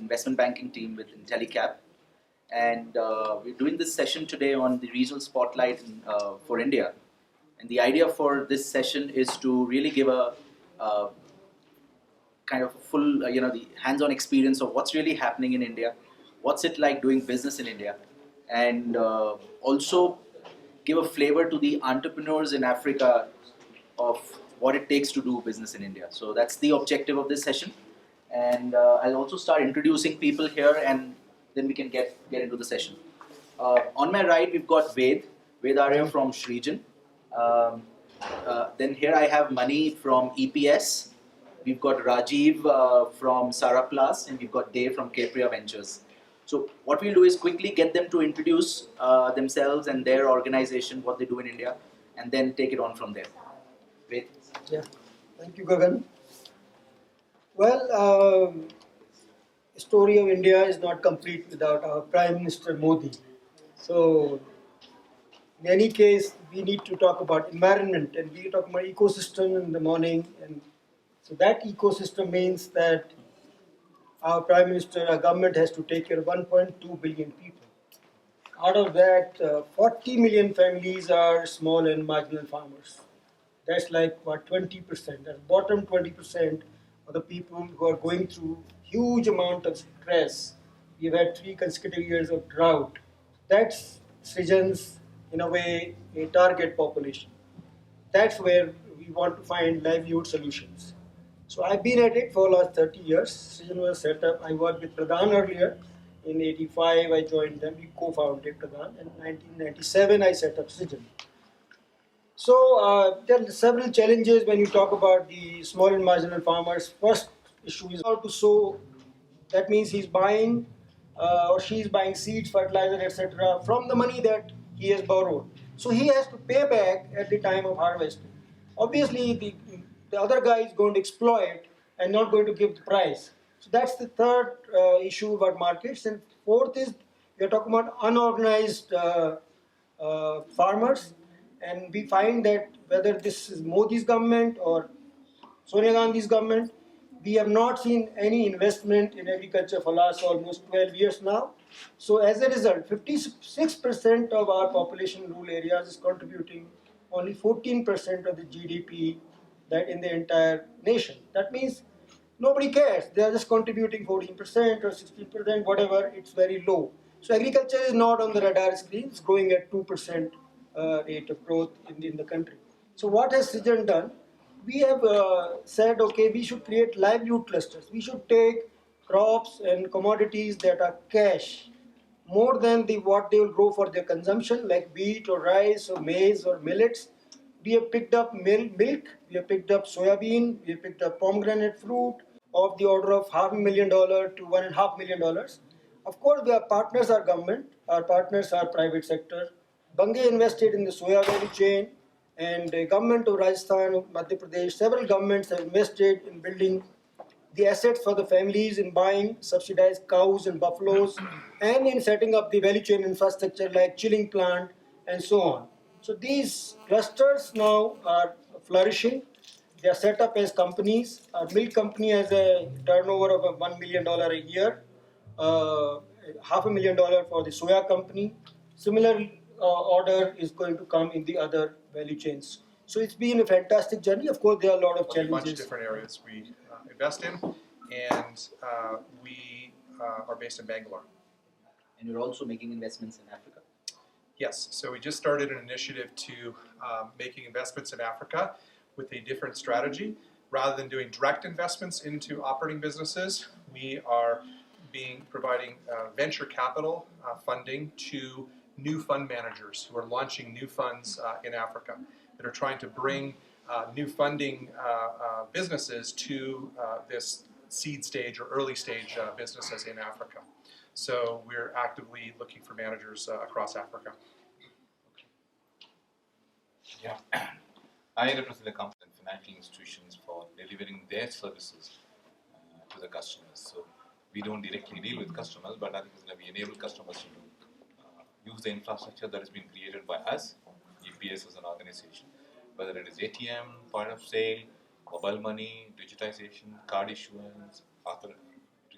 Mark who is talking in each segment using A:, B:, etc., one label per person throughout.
A: investment banking team with IntelliCap. And we're doing this session today on the regional spotlight for India. And the idea for this session is to really give a kind of full, the hands-on experience of what's really happening in India, what's it like doing business in India, and also give a flavor to the entrepreneurs in Africa of what it takes to do business in India. So that's the objective of this session. And I'll also start introducing people here, and then we can get into the session. On my right, we've got Ved Arya from Shrijan. Then here I have Mani from EPS. We've got Rajiv from Saraplus, and we've got Dave from Capria Ventures. So what we'll do is quickly get them to introduce themselves and their organization, what they do in India, and then take it on from there. Ved?
B: Yeah, thank you, Gagan. Well, the story of India is not complete without our Prime Minister Modi. So, in any case, we need to talk about environment, and we talk about ecosystem in the morning. And so that ecosystem means that our Prime Minister, our government has to take care of 1.2 billion people. Out of that, 40 million families are small and marginal farmers. That's like what, 20%. That's bottom 20% of the people who are going through huge amount of stress. We've had 3 consecutive years of drought. That's Srijan's, in a way, a target population. That's where we want to find livelihood solutions. So I've been at it for the last 30 years. Srijan was set up. I worked with Pradhan earlier. In 85, I joined them. We co-founded Pradhan. In 1997, I set up Srijan. So there are several challenges when you talk about the small and marginal farmers. First issue is how to sow. That means he's buying or she's buying seeds, fertilizer, etc. from the money that he has borrowed. So he has to pay back at the time of harvesting. Obviously, the other guy is going to exploit and not going to give the price. So that's the third issue about markets. And fourth is we're talking about unorganized farmers. And we find that whether this is Modi's government or Sonia Gandhi's government, we have not seen any investment in agriculture for last almost 12 years now. So as a result, 56% of our population in rural areas is contributing only 14% of the GDP that in the entire nation. That means nobody cares. They are just contributing 14% or 16%, whatever, it's very low. So agriculture is not on the radar screen. It's growing at 2% rate of growth in the country. So what has Srijan done? We have said, okay, we should create livelihood clusters. We should take crops and commodities that are cash more than what they will grow for their consumption, like wheat or rice or maize or millets. We have picked up milk, we have picked up soybean, we have picked up pomegranate fruit of the order of $500,000 to $1.5 million. Of course, our partners are government, our partners are private sector. Bunge invested in the soya value chain, and the government of Rajasthan, Madhya Pradesh, several governments have invested in building the assets for the families in buying subsidized cows and buffaloes and in setting up the value chain infrastructure like chilling plant and so on. So these clusters now are flourishing. They are set up as companies. Our milk company has a turnover of $1 million a year, $500,000 for the soya company. Similar order is going to come in the other value chains. So it's been a fantastic journey. Of course, there are a lot of challenges.
C: A bunch of different areas we invest in, and we are based in Bangalore.
A: And you're also making investments in Africa?
C: Yes, so we just started an initiative to making investments in Africa with a different strategy. Rather than doing direct investments into operating businesses, we are providing venture capital funding to new fund managers who are launching new funds in Africa that are trying to bring new funding businesses to this seed stage or early stage businesses in Africa. So we're actively looking for managers across Africa.
D: Yeah, I represent the company and financial institutions for delivering their services to the customers. So we don't directly deal with customers, but I think we enable customers to use the infrastructure that has been created by us, EPS as an organization, whether it is ATM, point of sale, mobile money, digitization, card issuance,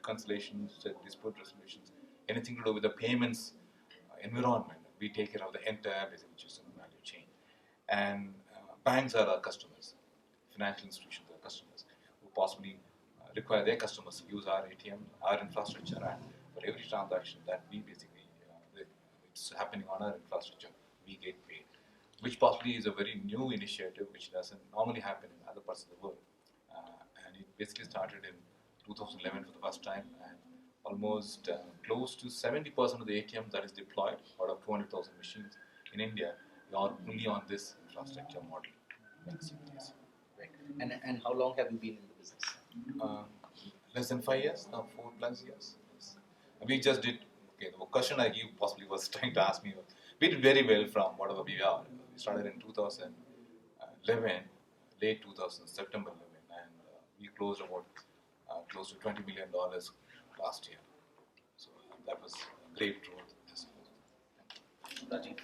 D: reconciliations, dispute resolutions, anything to do with the payments environment. We take care of the entire basic system value chain. And banks are our customers, financial institutions are customers who possibly require their customers to use our ATM, our infrastructure, and for every transaction that we basically, it's happening on our infrastructure, we get paid, which possibly is a very new initiative which doesn't normally happen in other parts of the world. And it basically started in 2011 for the first time, and almost close to 70% of the ATMs that is deployed out of 200,000 machines in India are only on this infrastructure model.
A: Right. And how long have you been in the business?
D: Uh, Less than 5 years, now 4+ years. Yes. We just did. Okay, the question I you possibly was trying to ask me. We did very well from whatever we are. We started in 2011, late 2000, September 11, and we closed about close to $20 million last year. So that was great growth.
A: Rajiv?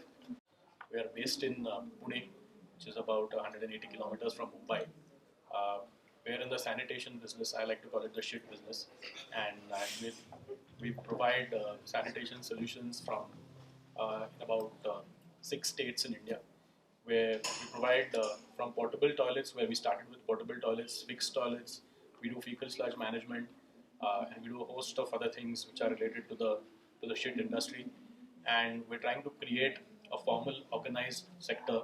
E: We are based in Pune, which is about 180 kilometers from Mumbai. We are in the sanitation business. I like to call it the shit business, and we provide sanitation solutions from about 6 states in India, where we provide from portable toilets, where we started with portable toilets, fixed toilets. We do fecal sludge management, and we do a host of other things which are related to the shit industry. And we're trying to create a formal, organized sector,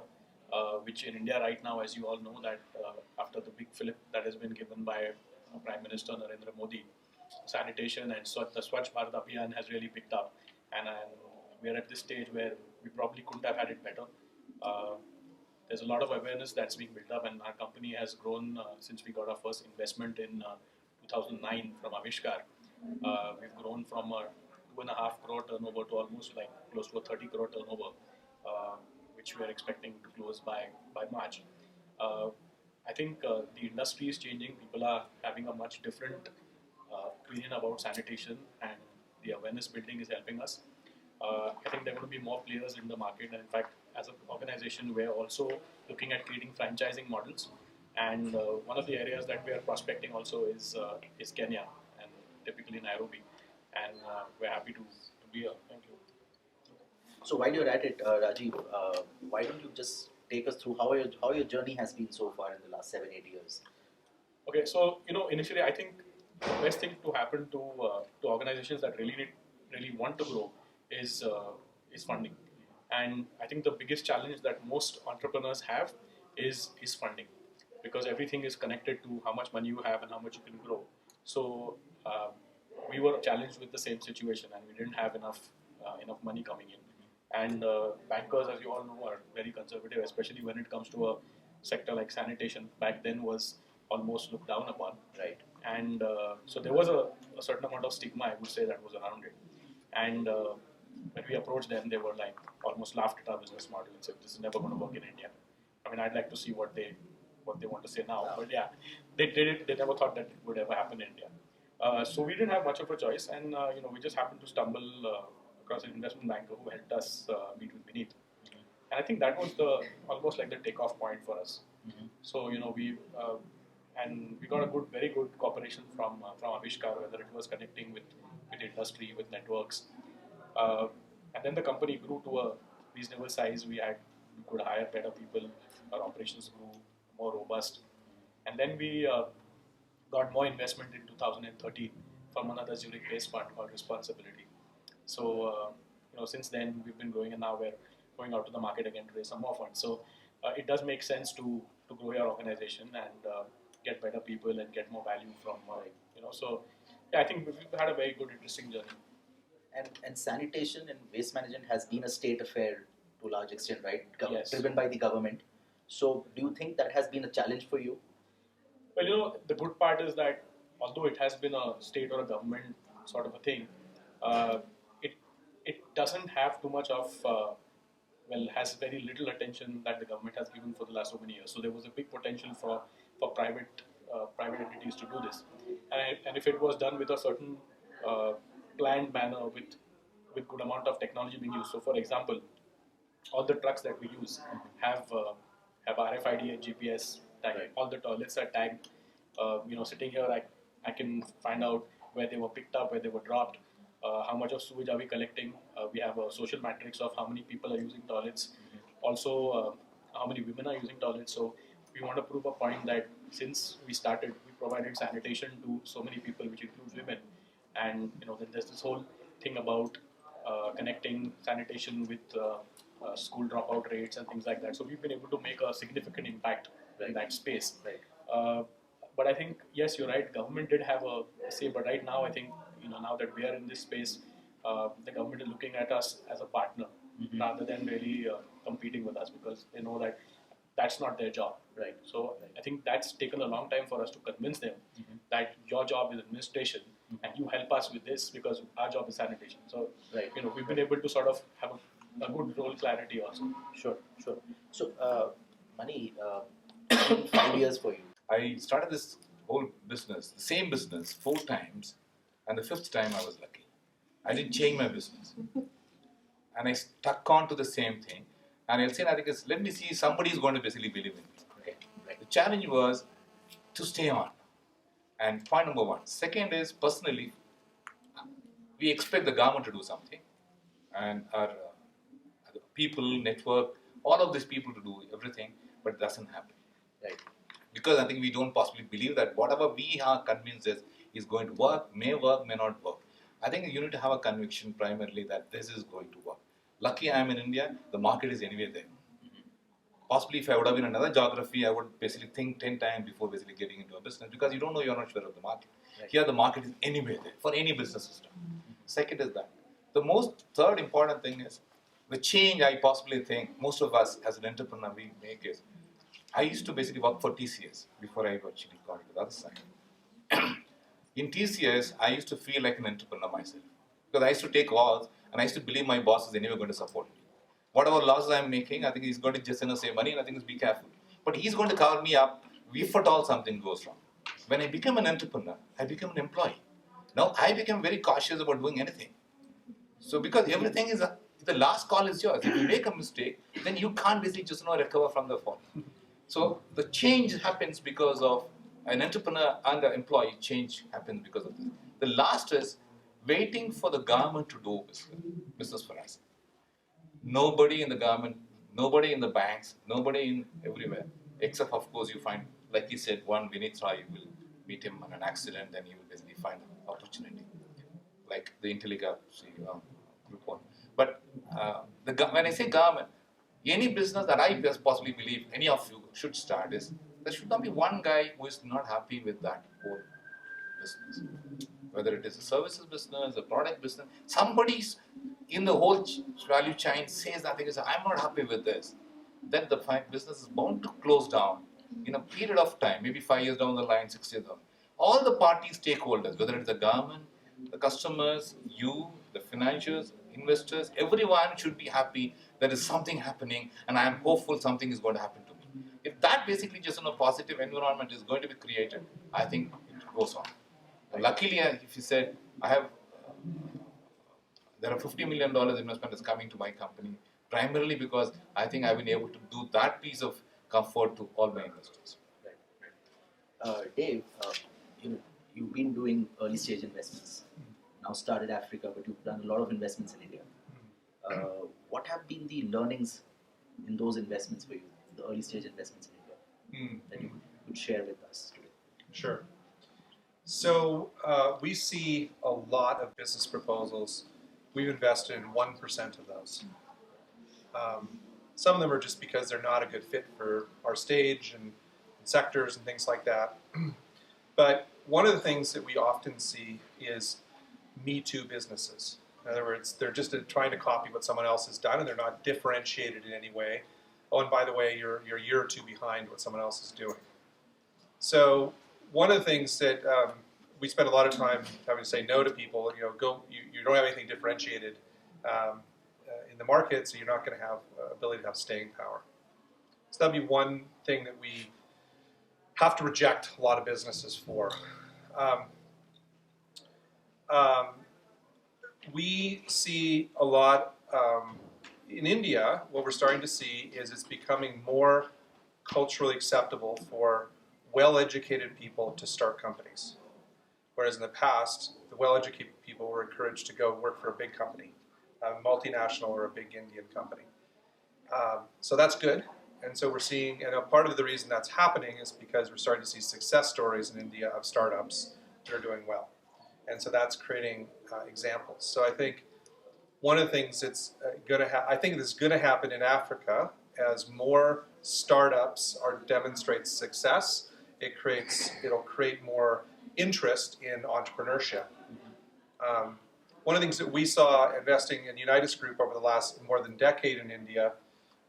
E: which in India right now, as you all know, that after the big flip that has been given by Prime Minister Narendra Modi, sanitation and the Swachh Bharat Abhiyan has really picked up, and we're at this stage where we probably couldn't have had it better. There's a lot of awareness that's being built up, and our company has grown since we got our first investment in 2009 from Avishkar. We've grown from a 2.5 crore turnover to almost like close to a 30 crore turnover, which we are expecting to close by March. I think the industry is changing. People are having a much different opinion about sanitation, and the awareness building is helping us. I think there are going to be more players in the market, and in fact, as an organization, we're also looking at creating franchising models. And one of the areas that we are prospecting also is Kenya, and typically Nairobi. And we're happy to be here. Thank you.
A: So while you're at it, Rajiv, why don't you just take us through how your journey has been so far in the last 7-8 years?
E: Okay, so initially, I think the best thing to happen to organizations that really want to grow is funding. And I think the biggest challenge that most entrepreneurs have is funding, because everything is connected to how much money you have and how much you can grow. So we were challenged with the same situation, and we didn't have enough money coming in. And bankers, as you all know, are very conservative, especially when it comes to a sector like sanitation. Back then was almost looked down upon.
A: Right.
E: And so there was a certain amount of stigma, I would say, that was around it. And when we approached them, they were like almost laughed at our business model and said, "This is never going to work in India." I mean, I'd like to see what they want to say now. But yeah, they did it. They never thought that it would ever happen in India. So we didn't have much of a choice, and we just happened to stumble across an investment banker who helped us meet with Vineet. And I think that was almost like the takeoff point for us. So we got a very good cooperation from Avishkar, whether it was connecting with industry, with networks, and then the company grew to a reasonable size. We could hire better people. Our operations grew more robust, and then we got more investment in 2013 from another Zurich-based fund called Responsibility. So since then we've been growing, and now we're going out to the market again to raise some more funds. So it does make sense to grow your organization and get better people and get more value from So yeah, I think we've had a very good, interesting journey.
A: And sanitation and waste management has been a state affair to a large extent, right?
E: Yes.
A: Driven by the government. So do you think that has been a challenge for you?
E: Well, the good part is that although it has been a state or a government sort of a thing, it doesn't have too much of has very little attention that the government has given for the last so many years. So there was a big potential for private entities to do this, and if it was done with a certain planned manner, with good amount of technology being used. So, for example, all the trucks that we use have RFID and GPS tagging.
A: Right.
E: All the toilets are tagged. Sitting here, I can find out where they were picked up, where they were dropped, how much of sewage are we collecting. We have a social matrix of how many people are using toilets, also how many women are using toilets. So we want to prove a point that since we started, we provided sanitation to so many people, which includes women. And then there's this whole thing about connecting sanitation with school dropout rates and things like that. So we've been able to make a significant impact in that space.
A: Right.
E: But I think, yes, you're right. Government did have a say, but right now I think now that we are in this space, the government is looking at us as a partner rather than really competing with us, because they know that that's not their job.
A: Right.
E: So I think that's taken a long time for us to convince them that your job is administration and you help us with this because our job is sanitation. So
A: Right.
E: we've been able to sort of have a good role clarity also.
A: Sure. So, Mani, 5 years for you.
D: I started this whole business, the same business, 4 times, and the 5th time I was lucky. I didn't change my business. And I stuck on to the same thing. And I'll say nothing is, let me see, somebody is going to basically believe in me.
A: Okay. Right.
D: The challenge was to stay on. And point number 1. Second is, personally, we expect the government to do something. And our people, network, all of these people to do everything, but it doesn't happen.
A: Right.
D: Because I think we don't possibly believe that whatever we are convinced is going to work, may not work. I think you need to have a conviction primarily that this is going to work. Lucky I am in India, the market is anyway there. Possibly if I would have been in another geography, I would basically think 10 times before basically getting into a business, because you don't know, you're not sure of the market.
A: Right.
D: Here the market is anywhere there for any business system. Second is that. The third important thing is the change I possibly think most of us as an entrepreneur we make is, I used to basically work for TCS before I actually got to the other side. In TCS, I used to feel like an entrepreneur myself, because I used to take calls and I used to believe my boss is anyway going to support me. Whatever losses I'm making, I think he's going to just save money, and I think is be careful. But he's going to cover me up if at all something goes wrong. When I became an entrepreneur, I became an employee. Now I became very cautious about doing anything. So because everything is the last call is yours. If you make a mistake, then you can't basically just recover from the fall. So the change happens because of an entrepreneur and an employee. Change happens because of this. The last is waiting for the government to do business for us. Nobody in the government, nobody in the banks, nobody in everywhere, except of course you find, like he said, one Vinith Rai, you will meet him on an accident and you will basically find an opportunity, like the Intelliga group one. But when I say government, any business that I possibly believe any of you should start is, there should not be one guy who is not happy with that whole business. Whether it is a services business, a product business, somebody's in the whole value chain says that I'm not happy with this. Then the business is bound to close down in a period of time, maybe 5 years down the line, 6 years down. All the party stakeholders, whether it's the government, the customers, you, the financiers, investors, everyone should be happy there is something happening, and I am hopeful something is going to happen to me. If that basically just in a positive environment is going to be created, I think it goes on. Luckily, if you said, there are $50 million investment is coming to my company, primarily because I think I've been able to do that piece of comfort to all my investors.
A: Right. Dave, you've been doing early stage investments. Now started Africa, but you've done a lot of investments in India. What have been the learnings in those investments for you, the early stage investments in India, that you could share with us today?
C: Sure. So we see a lot of business proposals. We've invested in 1% of those. Some of them are just because they're not a good fit for our stage and sectors and things like that. But one of the things that we often see is Me Too businesses. In other words, they're just trying to copy what someone else has done, and they're not differentiated in any way. Oh, and by the way, you're a year or two behind what someone else is doing. So one of the things that we spend a lot of time having to say no to people, you don't have anything differentiated in the market, so you're not going to have ability to have staying power. So that'd be one thing that we have to reject a lot of businesses for. We see a lot in India. What we're starting to see is it's becoming more culturally acceptable for well-educated people to start companies. Whereas in the past, well-educated people were encouraged to go work for a big company, a multinational or a big Indian company. So that's good. And so we're seeing, and a part of the reason that's happening is because we're starting to see success stories in India of startups that are doing well. And so that's creating examples. So I think one of the things that's I think that's going to happen in Africa as more startups demonstrate success, it'll create more interest in entrepreneurship. One of the things that we saw investing in Unitas Group over the last more than decade in India,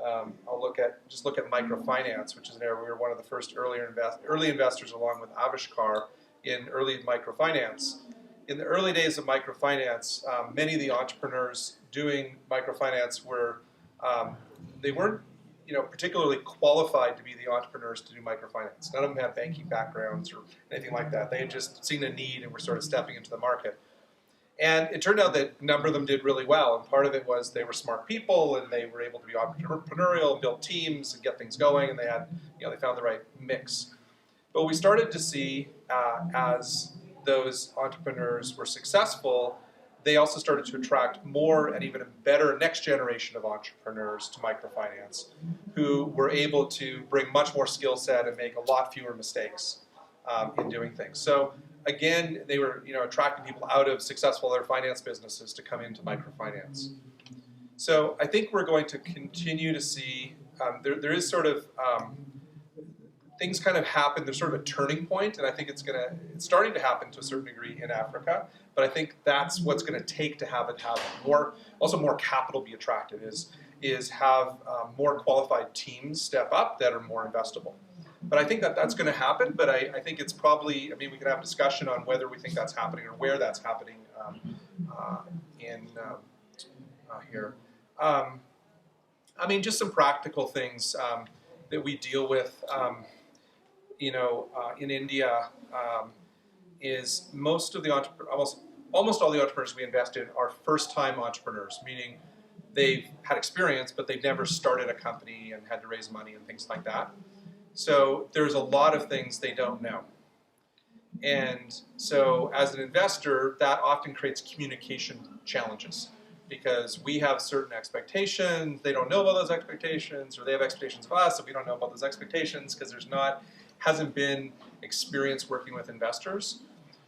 C: I'll look at microfinance, which is an area we were one of the first early investors along with Avishkar in early microfinance. In the early days of microfinance, many of the entrepreneurs doing microfinance they weren't particularly qualified to be the entrepreneurs to do microfinance. None of them had banking backgrounds or anything like that. They had just seen a need and were sort of stepping into the market. And it turned out that a number of them did really well, and part of it was they were smart people and they were able to be entrepreneurial and build teams and get things going, and they had, they found the right mix. But we started to see as those entrepreneurs were successful, they also started to attract more and even a better next generation of entrepreneurs to microfinance who were able to bring much more skill set and make a lot fewer mistakes in doing things. So again, they were attracting people out of successful other finance businesses to come into microfinance. So I think we're going to continue to see, there is sort of, things kind of happen, there's sort of a turning point, and I think it's starting to happen to a certain degree in Africa, but I think that's what's going to take to have more capital be attracted, is have more qualified teams step up that are more investable. But I think that's going to happen, but I think it's probably, we can have a discussion on whether we think that's happening or where that's happening here. Just some practical things that we deal with, in India, is almost all the entrepreneurs we invest in are first-time entrepreneurs, meaning they've had experience, but they've never started a company and had to raise money and things like that. So there's a lot of things they don't know. And so as an investor, that often creates communication challenges because we have certain expectations, they don't know about those expectations, or they have expectations of us, so we don't know about those expectations because hasn't been experience working with investors.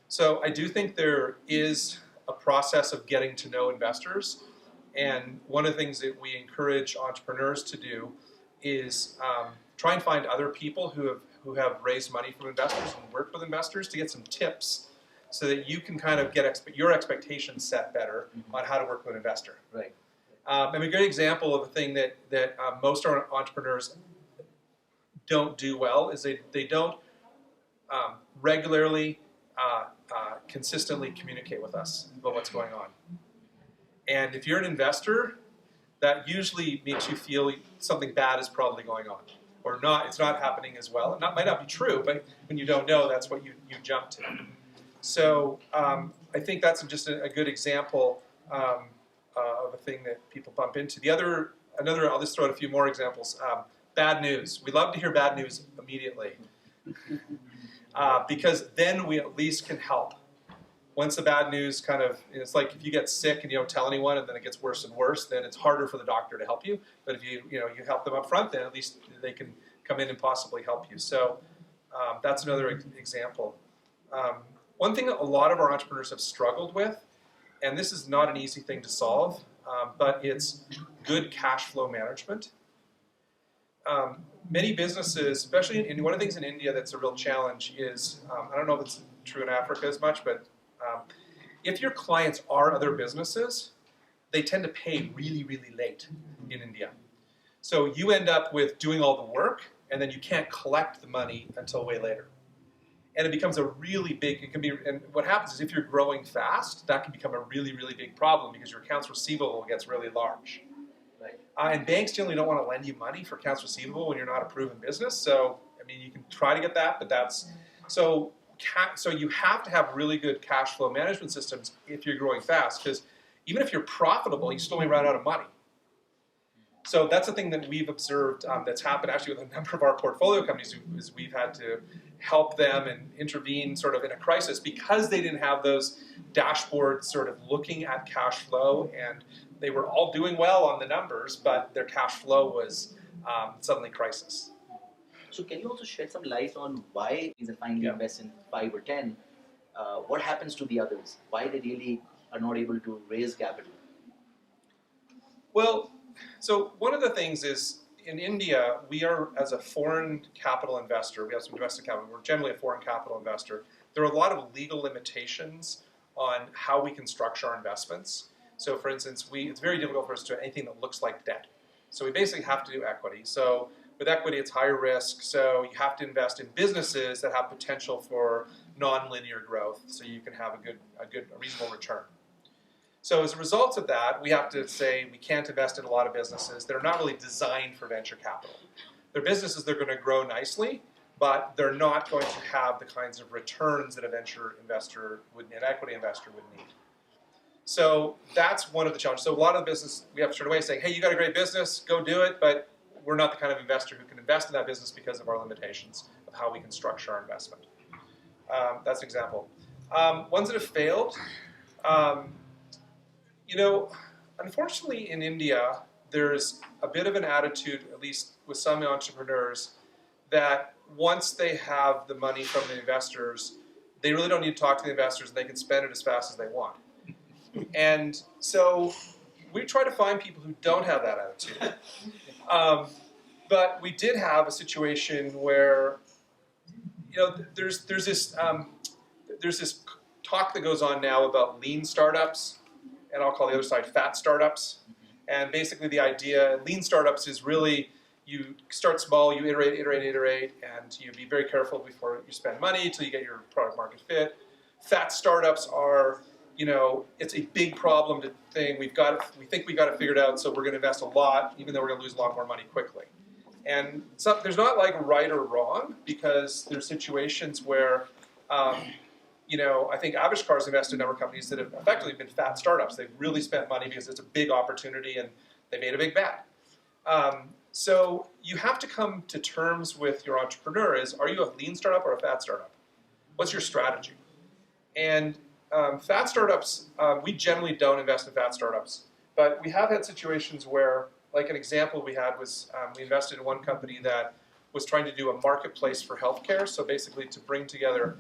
C: So I do think there is a process of getting to know investors. And one of the things that we encourage entrepreneurs to do is try and find other people who have raised money from investors and worked with investors to get some tips so that you can kind of get your expectations set better on how to work with an investor.
A: Right.
C: And a great example of a thing that most entrepreneurs don't do well is they don't regularly, consistently communicate with us about what's going on. And if you're an investor, that usually makes you feel something bad is probably going on, or not. It's not happening as well. It might not be true, but when you don't know, that's what you jump to. So I think that's just a good example of a thing that people bump into. I'll just throw out a few more examples. Bad news. We love to hear bad news immediately because then we at least can help. Once the bad news it's like if you get sick and you don't tell anyone and then it gets worse and worse, then it's harder for the doctor to help you. But if you help them up front, then at least they can come in and possibly help you. So that's another example. One thing that a lot of our entrepreneurs have struggled with, and this is not an easy thing to solve, but it's good cash flow management. Many businesses, especially in one of the things in India that's a real challenge is, I don't know if it's true in Africa as much, but if your clients are other businesses, they tend to pay really, really late in India. So you end up with doing all the work, and then you can't collect the money until way later. And it becomes a really big, and what happens is if you're growing fast, that can become a really, really big problem because your accounts receivable gets really large. Right. And banks generally don't want to lend you money for accounts receivable when you're not a proven business. So, you can try to get that, but so you have to have really good cash flow management systems if you're growing fast, because even if you're profitable, you still may run out of money. So that's the thing that we've observed that's happened actually with a number of our portfolio companies is we've had to help them and intervene sort of in a crisis because they didn't have those dashboards sort of looking at cash flow, and they were all doing well on the numbers, but their cash flow was suddenly crisis.
A: So can you also shed some light on why these finally
C: Yeah.
A: invest in 5 or 10? What happens to the others? Why they really are not able to raise capital?
C: Well, so one of the things is in India, we are, as a foreign capital investor, we have some domestic capital, we're generally a foreign capital investor. There are a lot of legal limitations on how we can structure our investments. So for instance, it's very difficult for us to do anything that looks like debt. So we basically have to do equity. So with equity, it's higher risk, so you have to invest in businesses that have potential for non-linear growth, so you can have a reasonable return. So as a result of that, we have to say we can't invest in a lot of businesses that are not really designed for venture capital. They're businesses that are going to grow nicely, but they're not going to have the kinds of returns that a venture investor would, an equity investor would need. So that's one of the challenges. So a lot of the business, we have to turn away saying, hey, you got a great business, go do it, but we're not the kind of investor who can invest in that business because of our limitations of how we can structure our investment. That's an example. Ones that have failed, you know, unfortunately in India, there's a bit of an attitude, at least with some entrepreneurs, that once they have the money from the investors, they really don't need to talk to the investors and they can spend it as fast as they want. And so we try to find people who don't have that attitude. But we did have a situation where, you know, there's this talk that goes on now about lean startups, and I'll call the other side fat startups. And basically the idea, lean startups is really you start small, you iterate, and you be very careful before you spend money until you get your product market fit. Fat startups are, you know, it's a big problem thing. We think we got it figured out, so we're going to invest a lot, even though we're going to lose a lot more money quickly. And so there's not like right or wrong, because there's situations where, you know, I think Aviskar's invested in a number of companies that have effectively been fat startups. They've really spent money because it's a big opportunity and they made a big bet. So you have to come to terms with your entrepreneur is, are you a lean startup or a fat startup? What's your strategy? And fat startups, we generally don't invest in fat startups, but we have had situations where, like an example we had was we invested in one company that was trying to do a marketplace for healthcare. So basically to bring together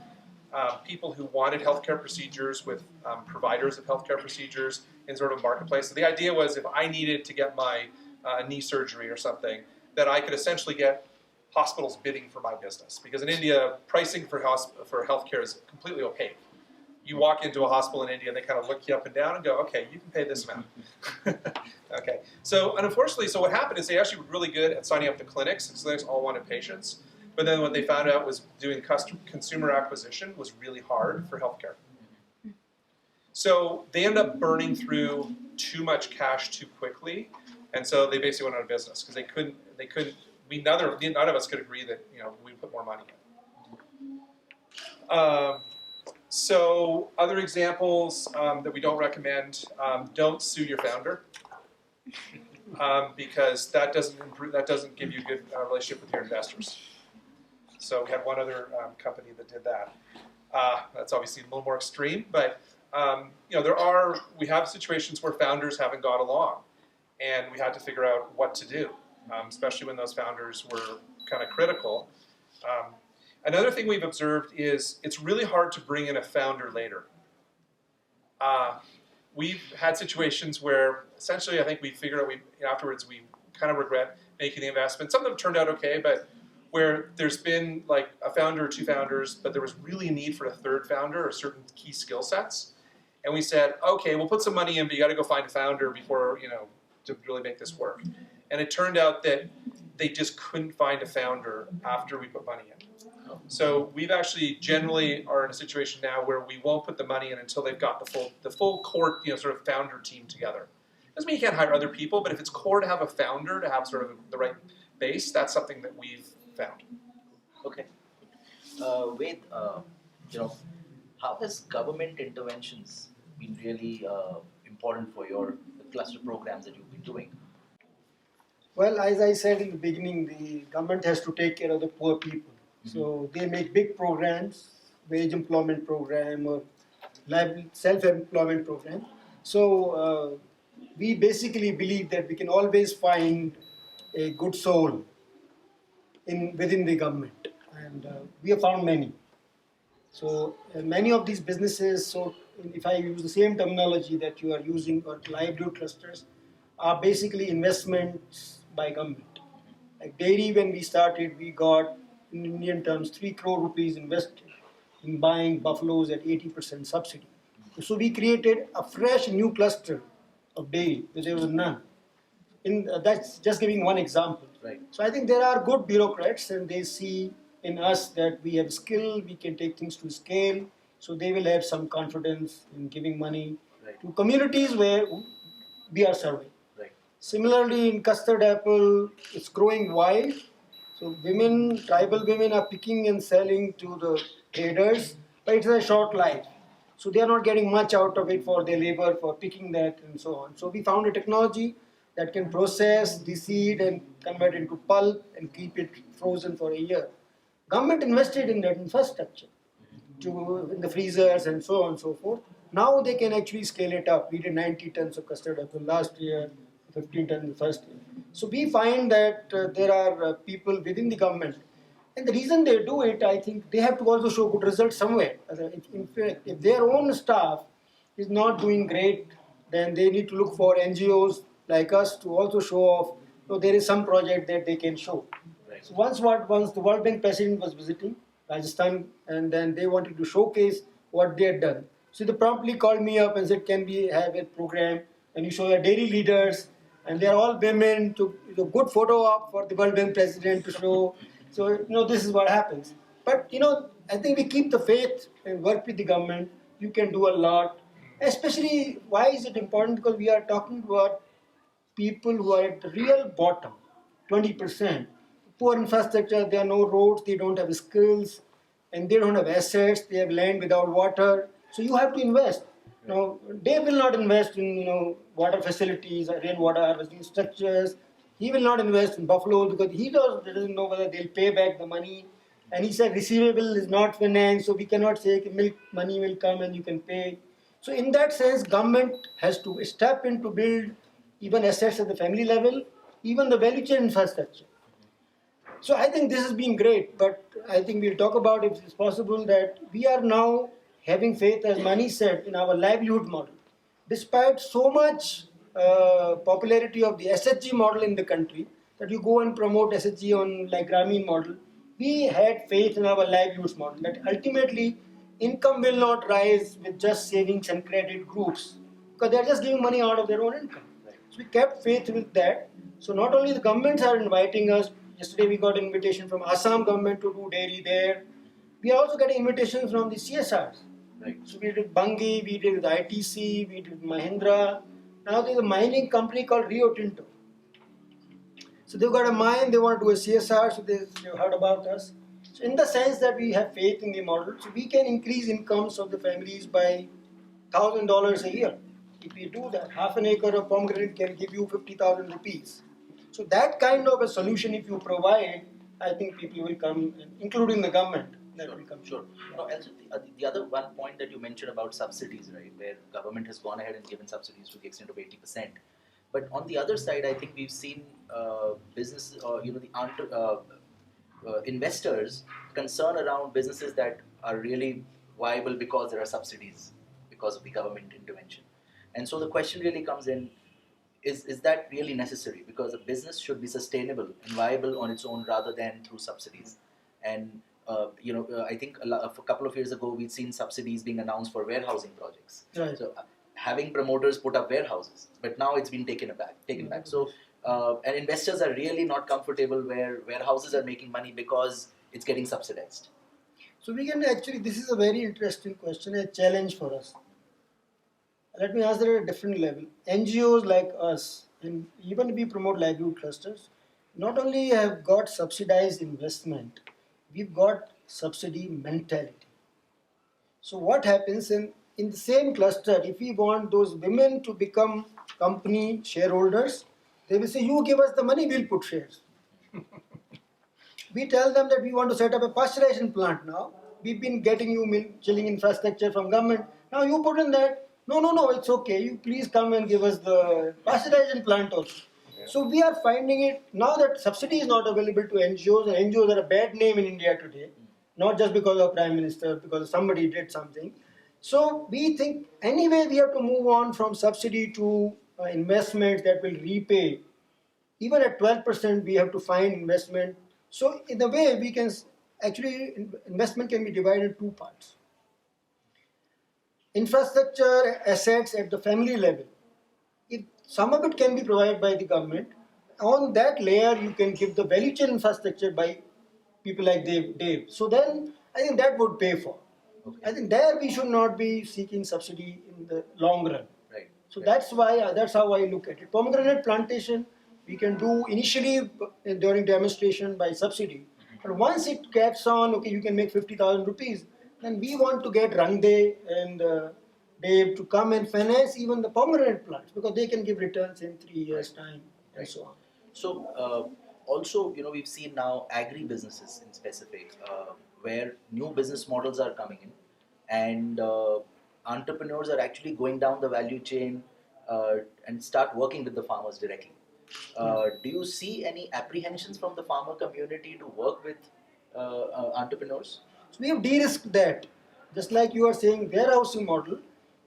C: people who wanted healthcare procedures with providers of healthcare procedures in sort of a marketplace. So the idea was if I needed to get my knee surgery or something, that I could essentially get hospitals bidding for my business. Because in India, pricing for healthcare is completely opaque. You walk into a hospital in India and they kind of look you up and down and go, okay, you can pay this amount. Okay. So unfortunately, so what happened is they actually were really good at signing up the clinics. The clinics all wanted patients. But then what they found out was doing consumer acquisition was really hard for healthcare. So they ended up burning through too much cash too quickly, and so they basically went out of business because they couldn't. None of us could agree that, you know, we put more money in. So other examples that we don't recommend: don't sue your founder, because that doesn't give you a good relationship with your investors. So we had one other company that did that. That's obviously a little more extreme, but you know, we have situations where founders haven't got along, and we had to figure out what to do, especially when those founders were kind of critical. Another thing we've observed is it's really hard to bring in a founder later. We've had situations where essentially I think we figured out afterwards we kind of regret making the investment. Some of them turned out okay, but where there's been like a founder or two founders, but there was really a need for a third founder or certain key skill sets. And we said, okay, we'll put some money in, but you got to go find a founder before, you know, to really make this work. And it turned out that they just couldn't find a founder after we put money in. So we've actually generally are in a situation now where we won't put the money in until they've got the full core, you know, sort of founder team together. Doesn't mean you can't hire other people, but if it's core to have a founder, to have sort of the right base, that's something that we've found.
A: Okay. Ved, you know, how has government interventions been really important for the cluster programs that you've been doing?
B: Well, as I said in the beginning, the government has to take care of the poor people. So they make big programs, wage employment program or self-employment program. So we basically believe that we can always find a good soul within the government, and we have found many. So many of these businesses, so if I use the same terminology that you are using, or livelihood clusters, are basically investments by government. Like dairy, when we started, we got in Indian terms 3 crore rupees invested in buying buffaloes at 80% subsidy. So we created a fresh new cluster of dairy where there was none. That's just giving one example.
A: Right.
B: So I think there are good bureaucrats, and they see in us that we have skill, we can take things to scale. So they will have some confidence in giving money
A: Right.
B: to communities where we are serving.
A: Right.
B: Similarly, in custard apple, it's growing wild. So women, tribal women are picking and selling to the traders, but it's a short life. So they are not getting much out of it for their labor, for picking that and so on. So we found a technology that can process the seed and convert it into pulp and keep it frozen for a year. Government invested in that infrastructure in the freezers and so on and so forth. Now they can actually scale it up. We did 90 tons of custard apple last year, 15 tons the first year. So we find that there are people within the government, and the reason they do it, I think they have to also show good results somewhere. In fact, if their own staff is not doing great, then they need to look for NGOs like us to also show off. So there is some project that they can show.
A: Right.
B: So once the World Bank president was visiting Rajasthan, and then they wanted to showcase what they had done. So they promptly called me up and said, "Can we have a program and you show your dairy leaders, and they are all women, to good photo op for the World Bank president to show." So this is what happens. But I think we keep the faith and work with the government. You can do a lot. Especially, why is it important? Because we are talking about people who are at the real bottom, 20%. Poor infrastructure, there are no roads, they don't have skills, and they don't have assets, they have land without water. So you have to invest. Now, they will not invest in water facilities or rainwater harvesting structures. He will not invest in buffalo because he doesn't know whether they'll pay back the money. And he said receivable is not finance, so we cannot say milk money will come and you can pay. So in that sense, government has to step in to build even assets at the family level, even the value chain infrastructure. So I think this has been great, but I think we'll talk about if it's possible that we are now having faith, as Mani said, in our livelihood model. Despite so much popularity of the SHG model in the country, that you go and promote SHG on like Grameen model, we had faith in our livelihoods model that ultimately income will not rise with just savings and credit groups because they're just giving money out of their own income. So we kept faith with that. So not only the governments are inviting us. Yesterday we got an invitation from Assam government to do dairy there. We are also getting invitations from the CSRs.
A: Right.
B: So we did Bungi, we did ITC, we did Mahindra. Now there's a mining company called Rio Tinto. So they've got a mine, they want to do a CSR, so they've heard about us. So in the sense that we have faith in the model, so we can increase incomes of the families by $1,000 a year. If we do that, half an acre of pomegranate can give you 50,000 rupees. So that kind of a solution, if you provide, I think people will come, including the government. That
A: Sure,
B: will come.
A: sure. No, also the other one point that you mentioned about subsidies, right, where government has gone ahead and given subsidies to the extent of 80%. But on the other side, I think we've seen business, investors concern around businesses that are really viable because there are subsidies because of the government intervention. And so the question really comes in, is that really necessary? Because a business should be sustainable and viable on its own rather than through subsidies. And I think a couple of years ago we'd seen subsidies being announced for warehousing projects.
B: Right.
A: So having promoters put up warehouses, but now it's been taken back. So and investors are really not comfortable where warehouses are making money because it's getting subsidized.
B: So we can actually, this is a very interesting question, a challenge for us. Let me answer at a different level. NGOs like us, and even we promote livelihood clusters, not only have got subsidized investment, we've got subsidy mentality. So what happens in the same cluster, if we want those women to become company shareholders, they will say, you give us the money, we'll put shares. We tell them that we want to set up a pasteurization plant now. We've been getting you milk chilling infrastructure from government. Now you put in that. No, no, no, it's okay. You please come and give us the pasteurization plant also.
C: Yeah.
B: So we are finding it now that subsidy is not available to NGOs, and NGOs are a bad name in India today, not just because of Prime Minister, because somebody did something. So we think anyway we have to move on from subsidy to investments that will repay. Even at 12%, we have to find investment. So in a way, we can actually investment can be divided in two parts. Infrastructure assets at the family level. If some of it can be provided by the government, on that layer you can give the value chain infrastructure by people like Dave. So then I think that would pay for.
A: Okay.
B: I think there we should not be seeking subsidy in the long run.
A: Right.
B: So
A: Right.
B: that's how I look at it. Pomegranate plantation we can do initially during demonstration by subsidy, but once it gets on, okay, you can make 50,000 rupees. Then we want to get Rangde and Dave to come and finance even the pomegranate plants because they can give returns in 3 years' time and
A: Right.
B: so on.
A: So also, we've seen now agri businesses in specific, where new business models are coming in, and entrepreneurs are actually going down the value chain and start working with the farmers directly. Do you see any apprehensions from the farmer community to work with entrepreneurs?
B: So we have de-risked that, just like you are saying warehousing model.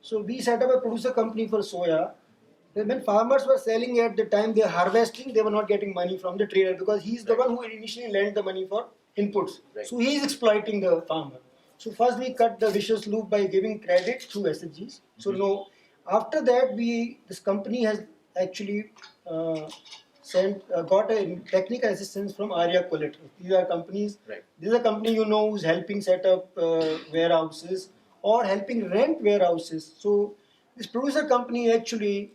B: So we set up a producer company for soya. When farmers were selling at the time they are harvesting, they were not getting money from the trader because he's the
A: Right.
B: one who initially lent the money for inputs.
A: Right.
B: So he is exploiting the farmer. So first we cut the vicious loop by giving credit through SHGs. So no, after that this company has actually uh, got a technical assistance from Arya Collateral. These are companies.
A: Right.
B: This is a company who's helping set up warehouses or helping rent warehouses. So this producer company actually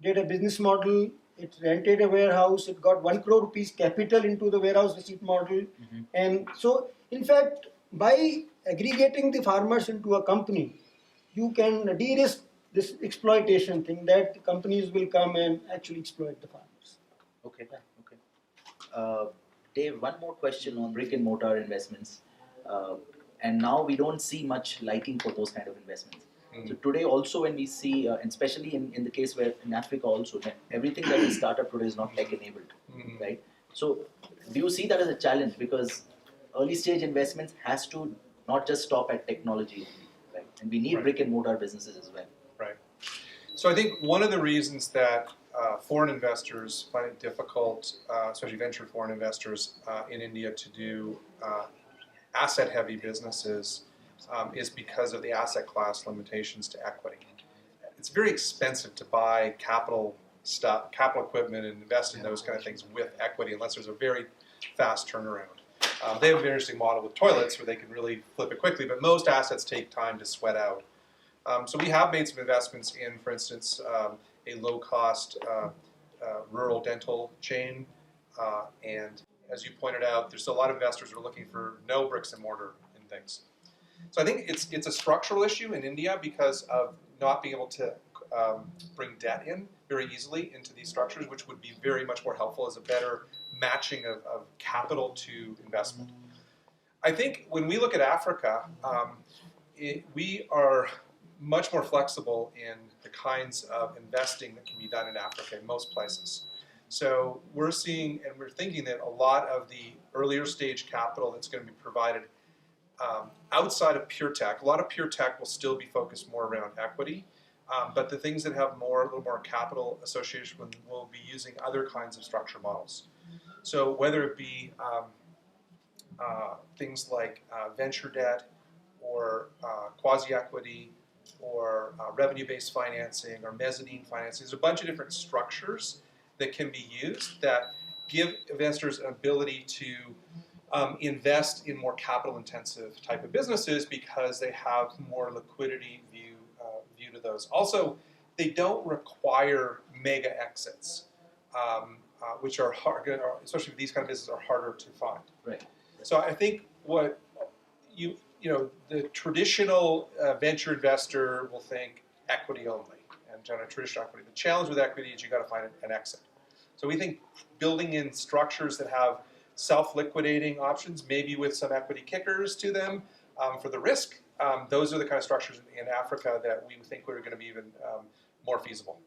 B: did a business model. It rented a warehouse. It got 1 crore rupees capital into the warehouse receipt model. And so, in fact, by aggregating the farmers into a company, you can de-risk this exploitation thing that companies will come and actually exploit the farmers.
A: Okay. Okay. Uh, Dave, one more question on brick and mortar investments. And now we don't see much liking for those kind of investments. So today also when we see, and especially in the case where in Africa also, that everything that is startup today is not tech enabled, right? So do you see that as a challenge? Because early stage investments has to not just stop at technology only, right? And we need
C: Right.
A: brick and mortar businesses as well.
C: Right. So I think one of the reasons that foreign investors find it difficult, especially venture foreign investors in India, to do asset-heavy businesses is because of the asset class limitations to equity. It's very expensive to buy capital equipment, and invest in those kind of things with equity unless there's a very fast turnaround. They have a very interesting model with toilets where they can really flip it quickly, but most assets take time to sweat out. So we have made some investments in, for instance, a low-cost rural dental chain, and as you pointed out, there's a lot of investors who are looking for no bricks and mortar in things. So I think it's a structural issue in India because of not being able to bring debt in very easily into these structures, which would be very much more helpful as a better matching of capital to investment. I think when we look at Africa, we are much more flexible in the kinds of investing that can be done in Africa in most places. So we're seeing and we're thinking that a lot of the earlier stage capital that's going to be provided outside of pure tech, a lot of pure tech will still be focused more around equity, but the things that have a little more capital association with will be using other kinds of structure models. So whether it be things like venture debt or quasi-equity or revenue-based financing or mezzanine financing, there's a bunch of different structures that can be used that give investors an ability to invest in more capital-intensive type of businesses because they have more liquidity view to those. Also, they don't require mega exits, which are hard, especially with these kind of businesses, are harder to find.
A: Right.
C: So I think what the traditional venture investor will think equity only and traditional equity. The challenge with equity is you got to find an exit. So we think building in structures that have self-liquidating options, maybe with some equity kickers to them for the risk. Those are the kind of structures in Africa that we think are going to be even more feasible.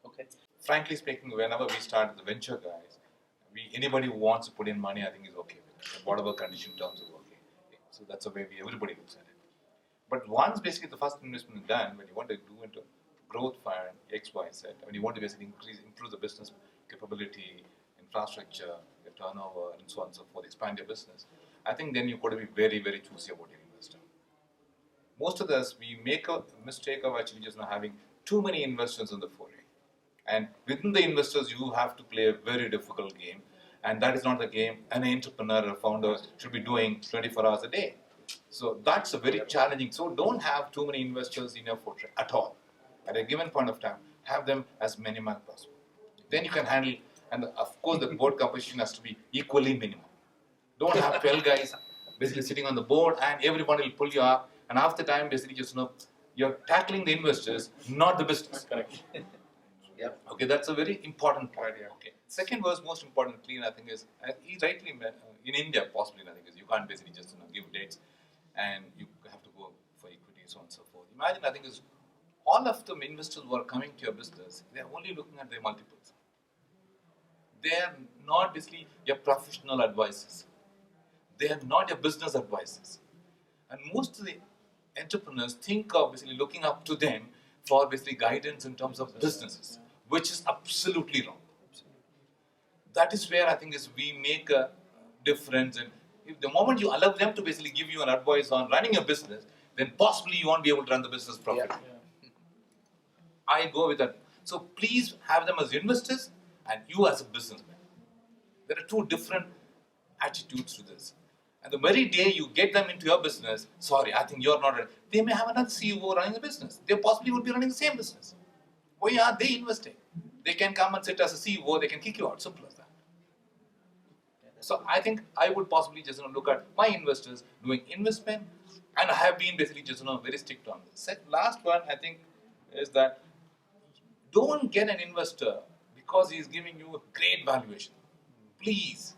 A: Okay.
D: Frankly speaking, whenever we start the venture guys, anybody who wants to put in money, I think is okay with it. Whatever condition terms are okay. So that's the way everybody looks at it. But once basically the first investment is done, when you want to do into growth fund, X, Y, Z, when you want to basically improve the business capability, infrastructure, your turnover, and so on and so forth, expand your business, I think then you've got to be very, very choosy about your investor. Most of us, we make a mistake of actually just not having too many investors in the foray. And within the investors, you have to play a very difficult game. And that is not the game an entrepreneur or founder should be doing 24 hours a day. So that's a very challenging. So don't have too many investors in your portfolio at all. At a given point of time, have them as minimum as possible. Then you can handle, and of course the board composition has to be equally minimum. Don't have 12 guys basically sitting on the board and everybody will pull you up. And after time, basically just you're tackling the investors, not the business.
E: Correct.
A: Yep.
D: Okay, that's a very important point here. Okay. Second was most importantly, I think is he rightly in India possibly I think is you can't basically just give dates and you have to go for equity so on and so forth. Imagine I think is all of the investors who are coming to your business, they are only looking at their multiples. They are not basically your professional advisors. They are not your business advisors. And most of the entrepreneurs think of basically looking up to them for basically guidance in terms of businesses, which is absolutely wrong. That is where I think is we make a difference. And if the moment you allow them to basically give you an advice on running a business, then possibly you won't be able to run the business properly.
E: Yeah.
D: I go with that. So please have them as investors and you as a businessman. There are two different attitudes to this. And the very day you get them into your business, sorry, I think you're not ready. They may have another CEO running the business. They possibly would be running the same business. Why are they investing? They can come and sit as a CEO, they can kick you out. Simple as that. So I think I would possibly just look at my investors doing investment, and I have been basically just very strict on this. Last one I think is that don't get an investor because he's giving you a great valuation. Please.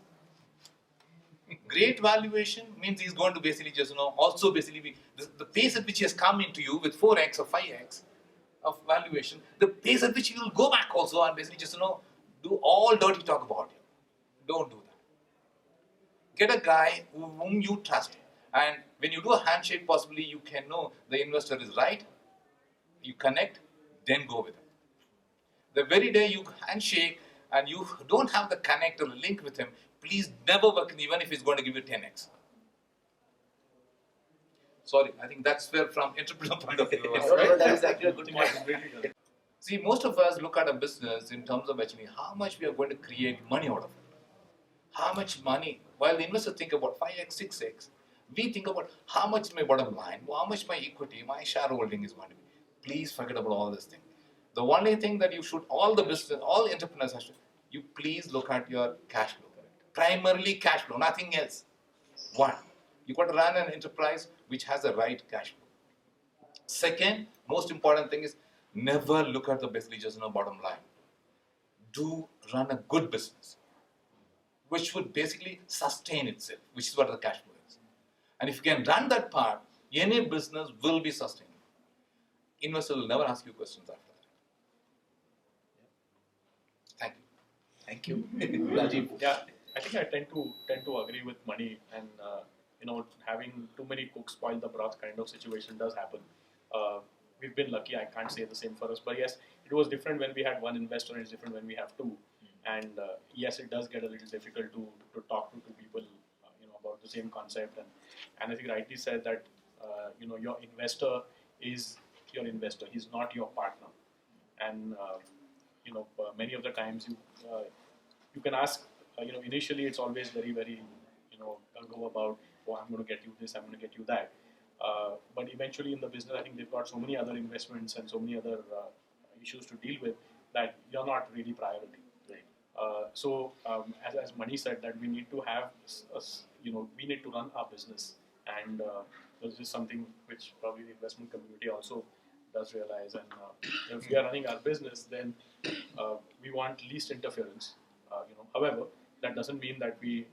D: Great valuation means he's going to basically just also basically be the pace at which he has come into you with 4x or 5x of valuation, the pace at which he will go back also and basically just do all dirty talk about you. Don't do that. Get a guy whom you trust, and when you do a handshake, possibly you can know the investor is right. You connect, then go with him. The very day you handshake and you don't have the connect or the link with him, please never work even if he's going to give you 10x. Sorry, I think that's where from entrepreneur point of view.
A: That is actually a good point.
D: See, most of us look at a business in terms of actually how much we are going to create money out of it. How much money, while the investors think about 5x, 6x, we think about how much my bottom line, how much my equity, my shareholding is going to be. Please forget about all this thing. The only thing that you should, all the business, all entrepreneurs have to, you please look at your cash flow. Primarily cash flow, nothing else. One, you've got to run an enterprise which has the right cash flow. Second, most important thing is never look at the basically just bottom line. Do run a good business, which would basically sustain itself, which is what the cash flow is. And if you can run that part, any business will be sustainable. Investors will never ask you questions after that. Thank you.
A: Thank you. Rajiv.
E: Yeah, I think I tend to agree with money, and having too many cooks spoil the broth kind of situation does happen. We've been lucky. I can't say the same for us, but yes, it was different when we had one investor, and it's different when we have two. And yes, it does get a little difficult to talk to two people, about the same concept. And I think rightly said that your investor is your investor. He's not your partner. And many of the times you can ask. Initially it's always very, very, go about, oh, I'm going to get you this, I'm going to get you that. But eventually in the business, I think they've got so many other investments and so many other issues to deal with that you're not really priority. So as Mani said, that we need to have, we need to run our business, and this is something which probably the investment community also does realize. And if we are running our business, then we want least interference. However, that doesn't mean that we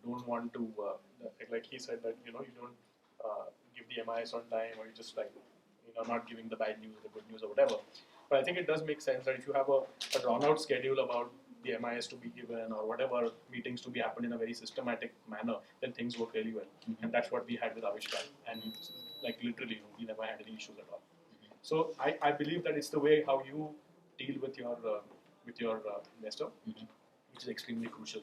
E: don't want to, like he said that, you don't give the MIS on time, or you just like, not giving the bad news, the good news or whatever. But I think it does make sense that if you have a drawn out schedule about the MIS to be given or whatever meetings to be happened in a very systematic manner, then things work really well. And that's what we had with Avishkar. And like literally, we never had any issues at all. So I believe that it's the way how you deal with your investor, which is extremely crucial.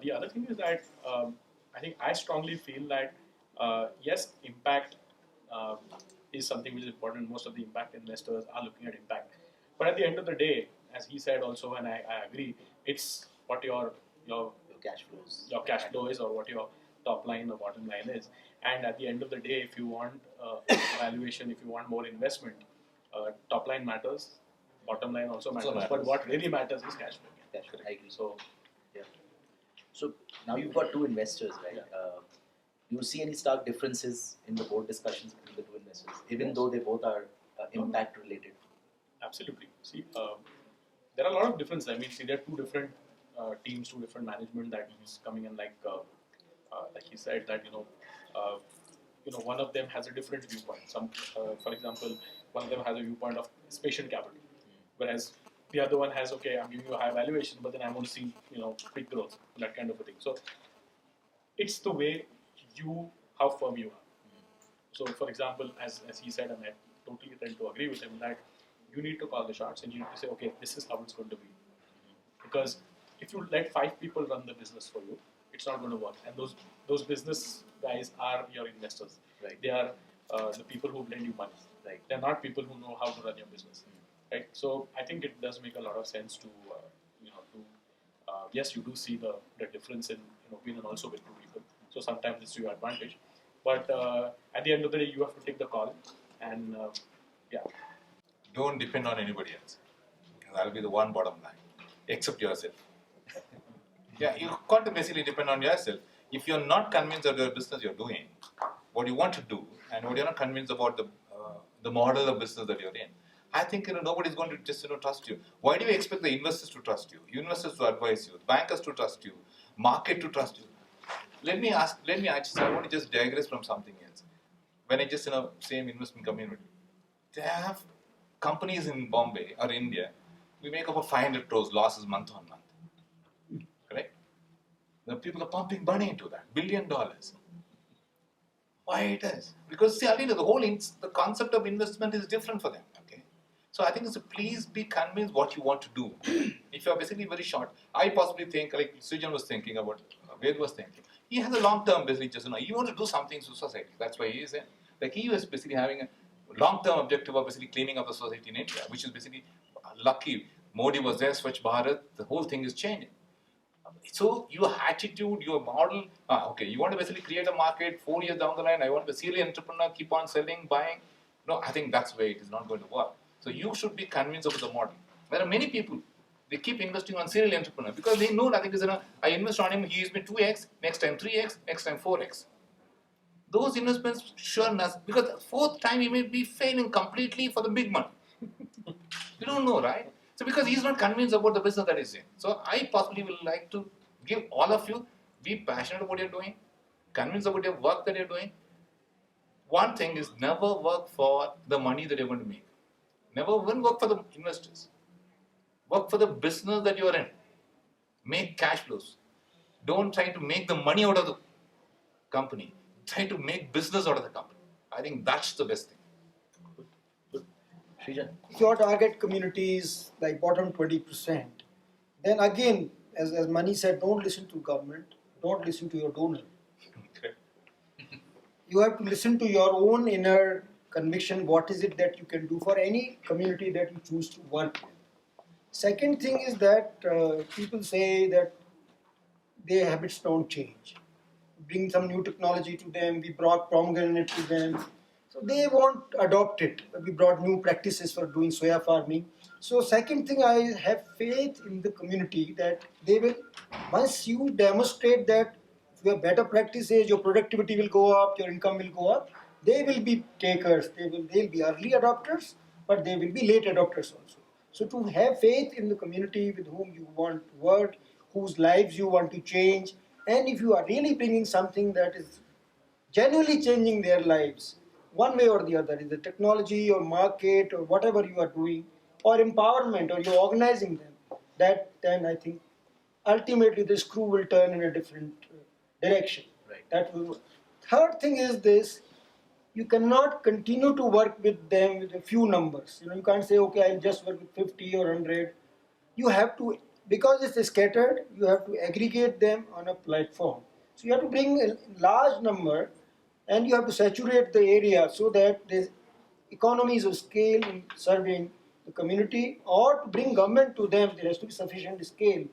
E: The other thing is that I think I strongly feel that yes, impact is something which is important. Most of the impact investors are looking at impact, but at the end of the day, as he said also, and I agree, it's what your cash flow is, or what your top line or bottom line is. And at the end of the day, if you want valuation, if you want more investment, top line matters, bottom line also matters. But what really matters is cash flow.
A: Cash flow. I agree.
E: So
A: Yeah. So now you've got two investors, right?
E: Yeah.
A: Do you see any stark differences in the board discussions between the two investors, even though they both are impact related?
E: absolutely. See, there are a lot of differences. I mean, see, there are two different teams, two different management that is coming in. Like he said that one of them has a different viewpoint. For example, one of them has a viewpoint of patient capital, whereas the other one has, okay, I'm giving you a high valuation, but then I want to see quick growth, that kind of a thing. So it's the way how firm you are. So, for example, as he said, and I totally tend to agree with him, that you need to call the shots and you need to say, okay, this is how it's going to be. Because if you let 5 people run the business for you, it's not going to work. And those business guys are your investors.
A: Right.
E: They are the people who lend you money.
A: Right.
E: They're not people who know how to run your business. Right. So I think it does make a lot of sense to yes, you do see the difference in opinion also with two people. So sometimes it's to your advantage. But at the end of the day, you have to take the call, and yeah.
D: Don't depend on anybody else. That'll be the one bottom line. Except yourself. Yeah, you've got to basically depend on yourself. If you're not convinced of the business you're doing, what you want to do, and what you're not convinced about the model of business that you're in, I think nobody's going to just trust you. Why do you expect the investors to trust you? Investors to advise you, bankers to trust you, market to trust you. Let me actually, I want to just digress from something else. When I just same investment community, they have companies in Bombay or India, we make about 500 crores losses month on month. Correct? The people are pumping money into that, $1 billion. Why it is? Because see, the whole the concept of investment is different for them. Okay, so I think it's please be convinced what you want to do. If you are basically very short, I possibly think like Sujan was thinking about, Ved was thinking. He has a long-term basically just he wants to do something to society. That's why he is in. Like he was basically having a long-term objective of basically cleaning up the society in India, which is basically lucky. Modi was there, Swachh Bharat. The whole thing is changing. So your attitude, your model, okay, you want to basically create a market 4 years down the line, I want to be a serial entrepreneur, keep on selling, buying. No, I think that's where it is not going to work. So you should be convinced of the model. There are many people, they keep investing on serial entrepreneur because they know nothing is, I invest on him, he gives me 2x, next time 3x, next time 4x. Those investments sure not, because the fourth time he may be failing completely for the big money. You don't know, right? So because he's not convinced about the business that he's in. So I possibly will like to give all of you, be passionate about what you're doing, convinced about your work that you're doing. One thing is never work for the money that you're going to make. Never work for the investors. Work for the business that you're in. Make cash flows. Don't try to make the money out of the company. Try to make business out of the company. I think that's the best thing.
A: Srijan?
B: If your target community is like bottom 20%, then again, as Mani said, don't listen to government, don't listen to your donor.
D: Okay.
B: You have to listen to your own inner conviction, what is it that you can do for any community that you choose to work with. Second thing is that people say that their habits don't change. Bring some new technology to them, we brought pomegranate to them, so they won't adopt it. We brought new practices for doing soya farming. So second thing, I have faith in the community that they will, once you demonstrate that you have better practices, your productivity will go up, your income will go up, they will be takers, they'll be early adopters, but they will be late adopters also. So to have faith in the community with whom you want to work, whose lives you want to change, And if you are really bringing something that is genuinely changing their lives, one way or the other, is the technology or market or whatever you are doing, or empowerment, or you're organizing them, that then I think ultimately the screw will turn in a different direction.
A: Right.
B: That will. Third thing is this: you cannot continue to work with them with a few numbers. You can't say, okay, I'll just work with 50 or 100. You have to, because it's scattered, you have to aggregate them on a platform. So you have to bring a large number, and you have to saturate the area so that there's economies of scale in serving the community, or to bring government to them, there has to be sufficient scale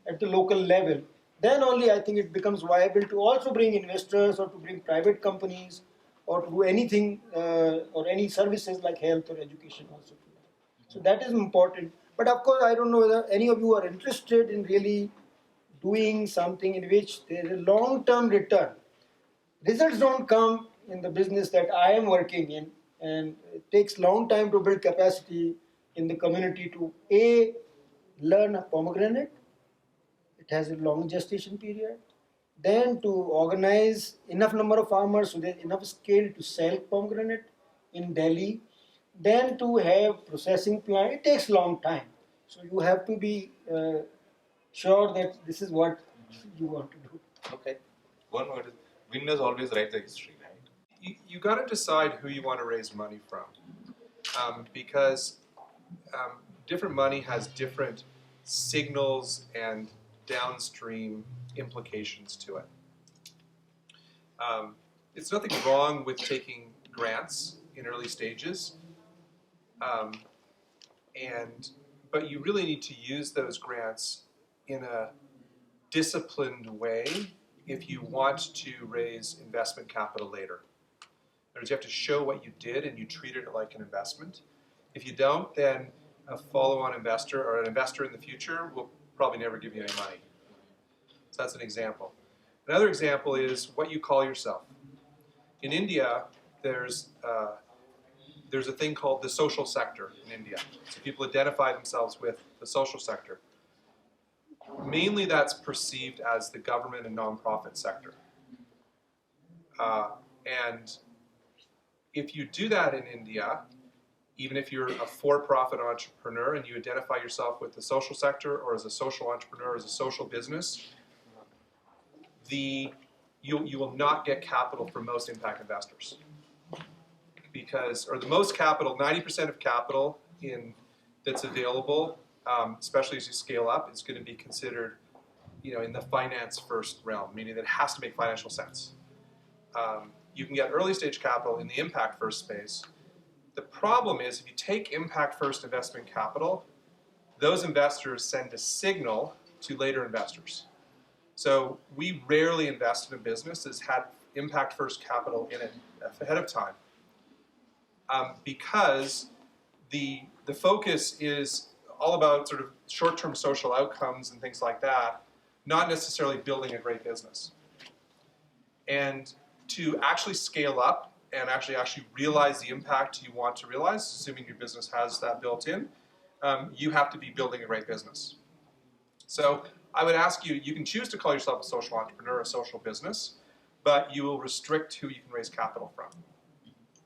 B: at the local level. Then only I think it becomes viable to also bring investors, or to bring private companies, or to do anything or any services like health or education also. So that is important. But of course, I don't know whether any of you are interested in really doing something in which there is a long-term return. Results don't come in the business that I am working in, and it takes long time to build capacity in the community to learn a pomegranate. It has a long gestation period. Then to organize enough number of farmers so there's enough scale to sell pomegranate in Delhi. Then to have processing plant, it takes long time. So you have to be sure that this is what you want to do.
A: Okay.
D: One word is winners always write the history, right?
C: You got to decide who you want to raise money from, because different money has different signals and downstream implications to it. It's nothing wrong with taking grants in early stages, but you really need to use those grants in a disciplined way if you want to raise investment capital later. In other words, you have to show what you did and you treat it like an investment. If you don't, then a follow-on investor or an investor in the future will probably never give you any money. So that's an example. Another example is what you call yourself. In India, there's a thing called the social sector in India. So people identify themselves with the social sector. Mainly that's perceived as the government and nonprofit sector. And if you do that in India, even if you're a for-profit entrepreneur and you identify yourself with the social sector or as a social entrepreneur or as a social business, you will not get capital from most impact investors. Or the most capital, 90% of capital that's available, especially as you scale up, is going to be considered, in the finance first realm, meaning that it has to make financial sense. You can get early stage capital in the impact first space. The problem is if you take impact first investment capital, those investors send a signal to later investors. So we rarely invest in a business that's had impact first capital in it ahead of time, because the focus is all about sort of short-term social outcomes and things like that, not necessarily building a great business. And to actually scale up and actually realize the impact you want to realize, assuming your business has that built in, you have to be building a great business. So I would ask you, you can choose to call yourself a social entrepreneur, a social business, but you will restrict who you can raise capital from.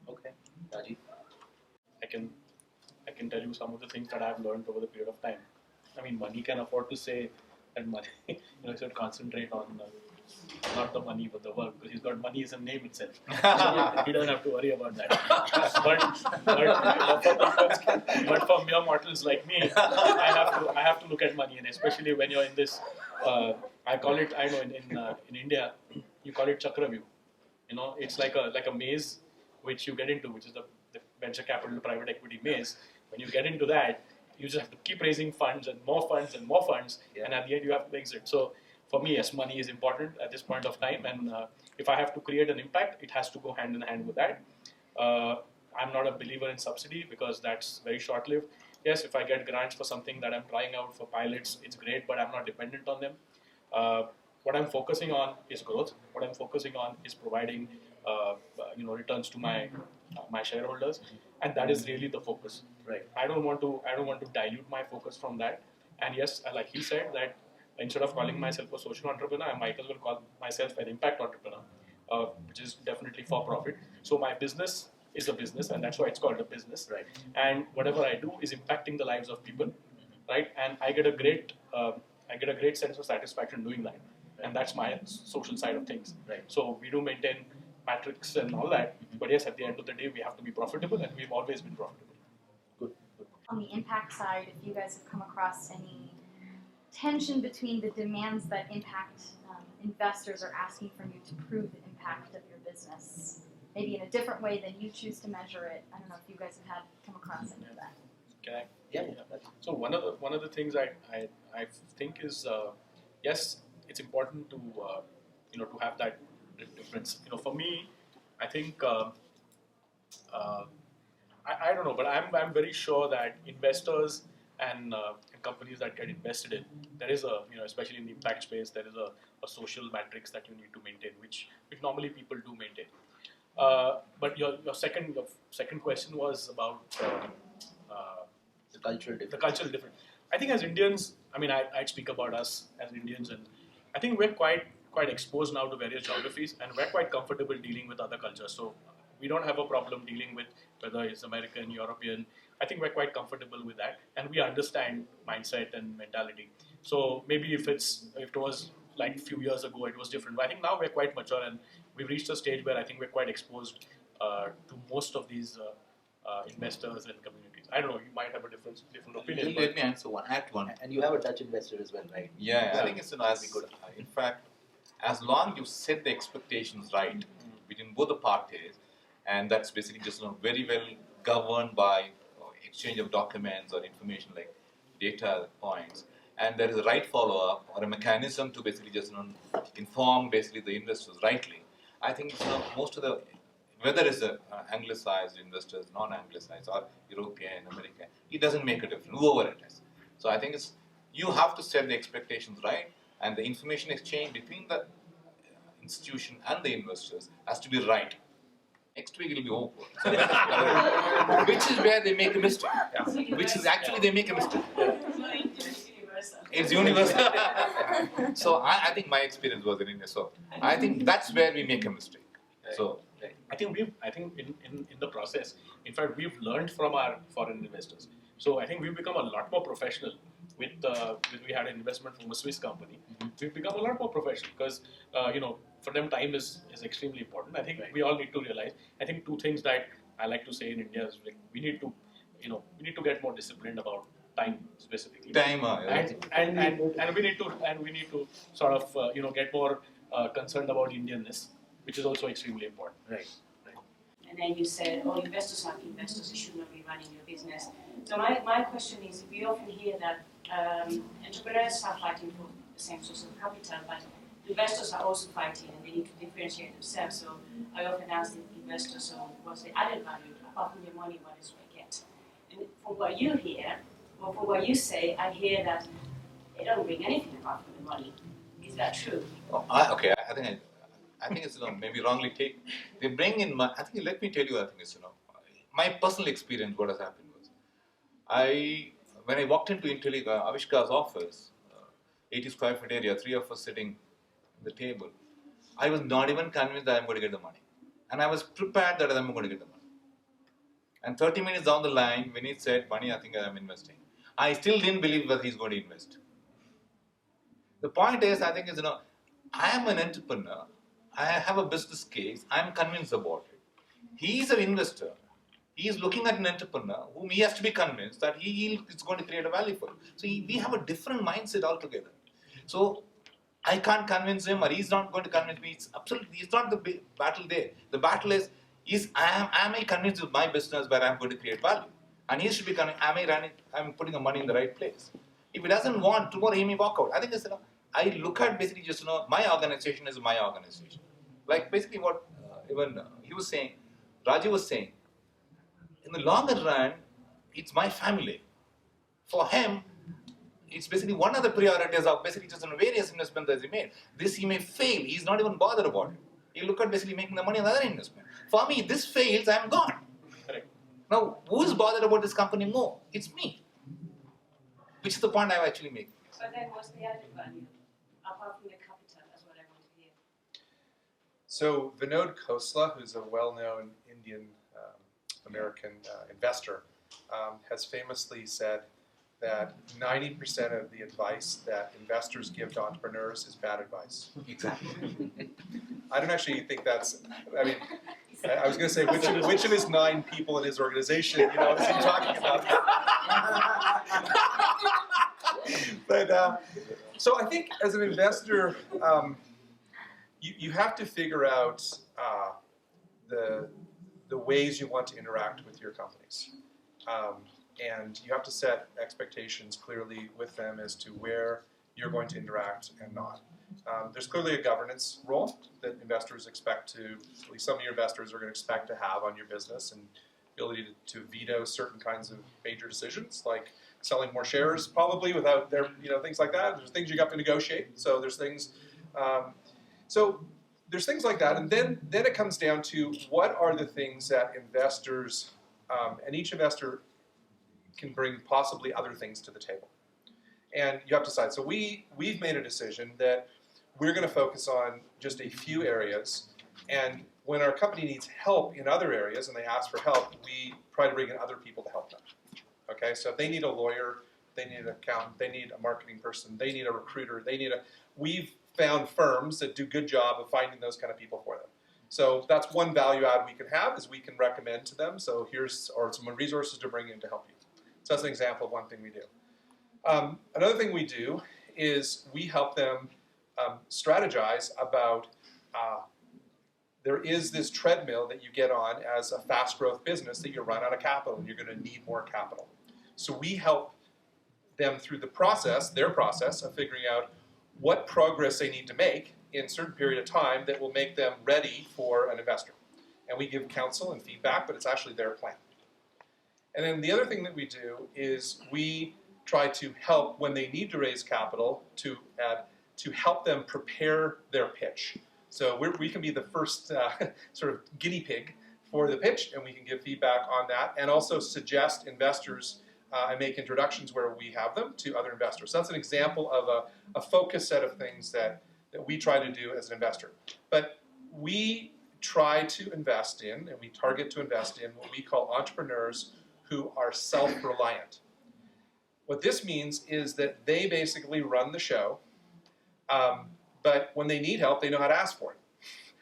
A: Okay. Rajiv?
E: I can tell you some of the things that I've learned over the period of time. I mean, money can afford to say that money, you should concentrate on not the money but the work, because he's got money is a name itself. So he doesn't have to worry about that. But for mere mortals like me, I have to look at money, and especially when you're in this. I call it. I know in India, you call it Chakravyu. It's like a maze which you get into, which is the venture capital private equity maze. When you get into that, you just have to keep raising funds and more funds and more funds, and at the end you have to exit. So for me, yes, money is important at this point of time, and if I have to create an impact, it has to go hand in hand with that. I'm not a believer in subsidy because that's very short-lived. Yes, if I get grants for something that I'm trying out for pilots, it's great, but I'm not dependent on them. What I'm focusing on is growth. What I'm focusing on is providing returns to my shareholders, and that is really the focus.
A: Right.
E: I don't want to dilute my focus from that. And yes, like he said, that instead of calling myself a social entrepreneur, I might as well call myself an impact entrepreneur, which is definitely for profit. So my business is a business, and that's why it's called a business.
A: Right.
E: And whatever I do is impacting the lives of people, right? And I get a great sense of satisfaction doing that, and that's my social side of things.
A: Right.
E: So we do maintain metrics and all that, but yes, at the end of the day, we have to be profitable, and we've always been profitable.
A: Good. Good.
F: On the impact side, if you guys have come across any tension between the demands that impact investors are asking from you to prove the impact of your business, maybe in a different way than you choose to measure it. I don't know if you guys have come across any of that.
E: Can I?
A: Yeah.
E: So one of the things I think is yes, it's important to to have that difference. For me, I think I don't know, but I'm very sure that investors and companies that get invested in, there is a especially in the impact space, there is a social matrix that you need to maintain, which normally people do maintain. But your second question was about
A: The cultural difference.
E: the cultural difference. I think as Indians, I mean, I'd speak about us as Indians, and I think we're quite exposed now to various geographies, and we're quite comfortable dealing with other cultures. So we don't have a problem dealing with whether it's American, European. I think we're quite comfortable with that, and we understand mindset and mentality. So maybe if it was like a few years ago, it was different. But I think now we're quite mature, and we've reached a stage where I think we're quite exposed to most of these investors and communities. I don't know. You might have a different opinion.
D: Let me answer one. Act one.
A: And you have a Dutch investor as well, right?
D: Yeah, I think it's as good. In fact, as long you set the expectations right between both the parties, and that's basically just very well governed by exchange of documents or information like data points, and there is a right follow-up or a mechanism to basically just inform basically the investors rightly. I think most of the whether it's anglicized investors, non-anglicized, or European, American, it doesn't make a difference, whoever it is. So I think you have to set the expectations right, and the information exchange between the institution and the investors has to be right. Next week it will be awkward. So which is where they make a mistake.
E: Yeah.
D: Which is actually they make a mistake. It's
E: universal.
D: universal. So I think my experience was in India. So I think that's where we make a mistake. So
E: I think in the process, in fact, we've learned from our foreign investors. So I think we've become a lot more professional. With we had an investment from a Swiss company, we've become a lot more professional because for them time is extremely important. I think we all need to realize. I think two things that I like to say in India is like we need to get more disciplined about time specifically.
D: time,
E: And we need to sort of get more concerned about Indianness, which is also extremely important.
A: Right.
G: And then you said, oh, investors are investors, you should not be running your business. So my question is, we often hear that entrepreneurs are fighting for the same source of capital, but investors are also fighting and they need to differentiate themselves. So I often ask the investors, so what's the added value? Apart from the money, what else do I get? And from what you hear, or from what you say, I hear that they don't bring anything apart from the money. Is that true?
D: okay, I think it's maybe wrongly taken. They bring in I think let me tell you. I think it's my personal experience. What has happened was, when I walked into Avishkar's office, 80 square foot area, three of us sitting at the table. I was not even convinced that I'm going to get the money, and I was prepared that I'm going to get the money. And 30 minutes down the line, when he said, "Money, I think I'm investing," I still didn't believe that he's going to invest. The point is, I think is I am an entrepreneur. I have a business case. I'm convinced about it. He is an investor. He is looking at an entrepreneur whom he has to be convinced that he is going to create a value for him. So we have a different mindset altogether. So I can't convince him, or he's not going to convince me. It's not the battle there. The battle is am I convinced with my business where I'm going to create value? And he should be convinced, I'm putting the money in the right place. If he doesn't want, tomorrow he may walk out. I think I look at basically just my organization is my organization. Like basically what even he was saying, Raji was saying, in the longer run, it's my family. For him, it's basically one of the priorities of basically just various investments that he made. This he may fail, he's not even bothered about it. He look at basically making the money on the other investment. For me, this fails, I'm gone.
E: Correct.
D: Now, who is bothered about this company more? It's me. Which is the point I actually make.
G: But then what's the added value? Apart from the capital, that's what I want to hear.
C: So Vinod Khosla, who's a well-known Indian American investor, has famously said that 90% of the advice that investors give to entrepreneurs is bad advice.
D: Exactly.
C: I don't actually think that's, I mean, I was going to say, which of his 9 people in his organization, is he talking about? But, so I think as an investor, you have to figure out the ways you want to interact with your companies. And you have to set expectations clearly with them as to where you're going to interact and not. There's clearly a governance role that investors expect to, at least some of your investors are going to expect to have on your business, and ability to veto certain kinds of major decisions, like selling more shares probably without their, things like that. There's things you have to negotiate. So there's things, there's things like that. And then it comes down to what are the things that investors, and each investor can bring possibly other things to the table. And you have to decide. So we've made a decision that we're going to focus on just a few areas, and when our company needs help in other areas and they ask for help, we try to bring in other people to help them. Okay, so if they need a lawyer, they need an accountant, they need a marketing person, they need a recruiter, we've found firms that do a good job of finding those kind of people for them. So that's one value add we can have, is we can recommend to them, so or some resources to bring in to help you. So that's an example of one thing we do. Another thing we do is we help them strategize about there is this treadmill that you get on as a fast growth business that you run out of capital and you're going to need more capital. So we help them through their process of figuring out what progress they need to make in a certain period of time that will make them ready for an investor. And we give counsel and feedback, but it's actually their plan. And then the other thing that we do is we try to help when they need to raise capital to help them prepare their pitch. So we can be the first sort of guinea pig for the pitch, and we can give feedback on that, and also suggest investors and make introductions where we have them to other investors. So that's an example of a focused set of things that we try to do as an investor. But we try to invest in, and we target to invest in, what we call entrepreneurs who are self-reliant. What this means is that they basically run the show, but when they need help, they know how to ask for it.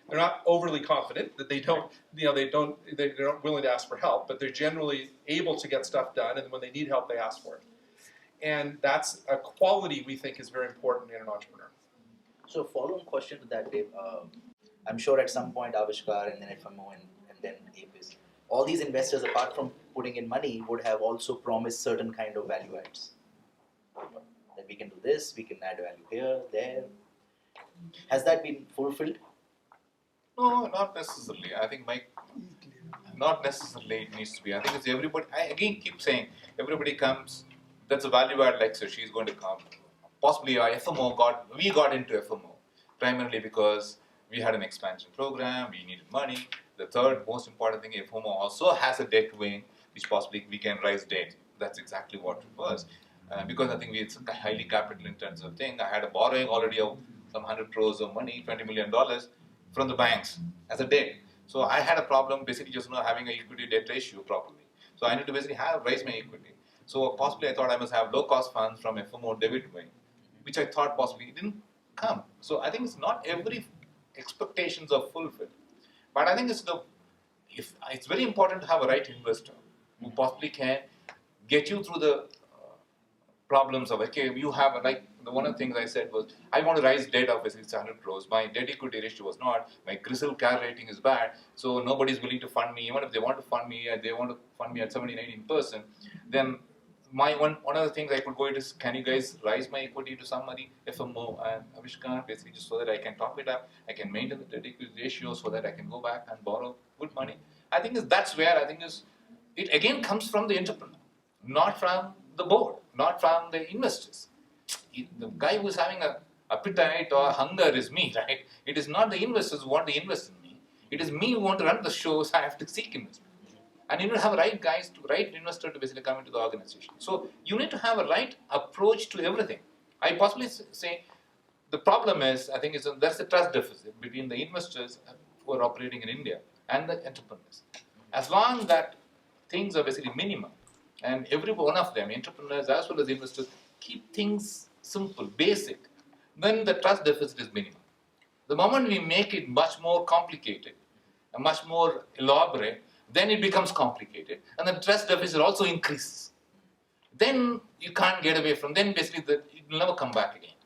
C: They're not overly confident that they're not willing to ask for help, but they're generally able to get stuff done, and when they need help, they ask for it. And that's a quality we think is very important in an entrepreneur.
A: So follow-on question to that, Dave. I'm sure at some point Avishkar and then FMO and then APIS, all these investors, apart from putting in money, would have also promised certain kind of value adds. That we can do this, we can add value here, there. Has that been fulfilled?
D: No, not necessarily. I think not necessarily it needs to be. I think it's everybody. I again keep saying everybody comes. That's a value add lecture. She's going to come. Possibly our we got into FMO primarily because we had an expansion program. We needed money. The third most important thing, FMO also has a debt wing, which possibly we can raise debt. That's exactly what it was. Because I think it's a highly capital intensive thing. I had a borrowing already of some 100 crores of money, $20 million from the banks as a debt. So I had a problem basically just not having an equity debt ratio properly. So I need to basically raise my equity. So possibly I thought I must have low cost funds from FMO debit wing, which I thought possibly didn't come. So I think it's not every expectations are fulfilled. But I think it's very important to have a right investor who possibly can get you through the problems of, okay, you have, one of the things I said was, I want to raise debt of basically 100 crores. My debt equity ratio was not, my CRISIL CAR rating is bad, so nobody's willing to fund me. Even if they want to fund me, they want to fund me at 17-18%, then one of the things I could go is, can you guys raise my equity to somebody, FMO and Avishkar, basically just so that I can top it up, I can maintain the debt equity ratio so that I can go back and borrow good money. I think that's where it again comes from the entrepreneur, not from the board, not from the investors. The guy who's having a appetite or hunger is me, right? It is not the investors who want to invest in me. It is me who want to run the show, so I have to seek investment. And you need to have right investor to basically come into the organization. So you need to have a right approach to everything. I possibly say the problem is, I think, there's a trust deficit between the investors who are operating in India and the entrepreneurs. As long that things are basically minimum, and every one of them, entrepreneurs as well as investors, keep things simple, basic, then the trust deficit is minimum. The moment we make it much more complicated, and much more elaborate, then it becomes complicated, and the trust deficit also increases. Then you can't get away from. Then basically it will never come back again.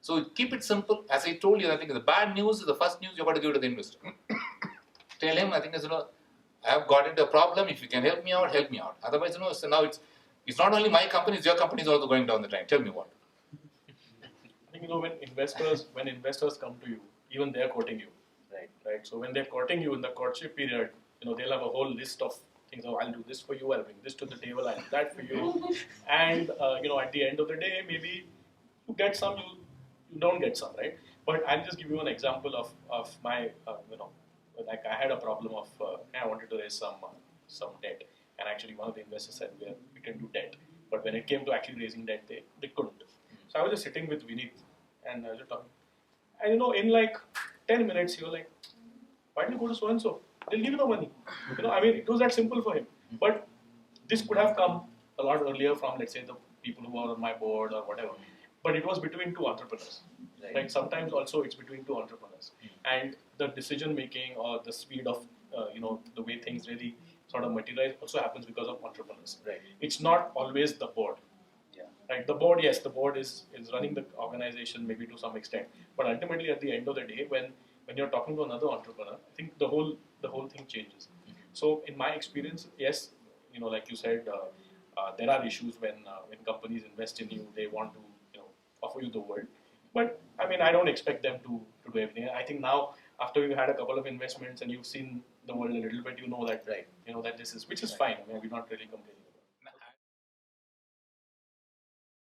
D: So keep it simple. As I told you, I think the bad news is the first news you've got to give to the investor. Tell him, I think, I have got into a problem. If you can help me out, help me out. Otherwise, so now it's not only my company, it's your company is also going down the drain. Tell me what.
E: I think when investors come to you, even they're courting you, right? So when they're courting you in the courtship period, they'll have a whole list of things. Oh, I'll do this for you. I'll bring this to the table. I'll do that for you. And at the end of the day, maybe you get some, you don't get some, right? But I'll just give you an example of my like I had a problem of I wanted to raise some debt, and actually one of the investors said we can do debt, but when it came to actually raising debt, they couldn't. So I was just sitting with Vineet, and I was just talking, and in like 10 minutes, he was like, "Why don't you go to so and so? They'll give you the money." I mean, it was that simple for him. But this could have come a lot earlier from, let's say, the people who are on my board or whatever. But it was between two entrepreneurs. Right? Sometimes also it's between two entrepreneurs, and the decision making or the speed of the way things really sort of materialize also happens because of entrepreneurs.
A: Right.
E: It's not always the board.
A: Yeah.
E: Right. The board, yes, the board is running the organization maybe to some extent, but ultimately at the end of the day, when you're talking to another entrepreneur, I think the whole thing changes. So in my experience, yes, like you said, there are issues when companies invest in you, they want to offer you the world. But I mean, I don't expect them to do everything. I think now, after you've had a couple of investments and you've seen the world a little bit, you know that that this is, which is fine. I mean, we're not really complaining about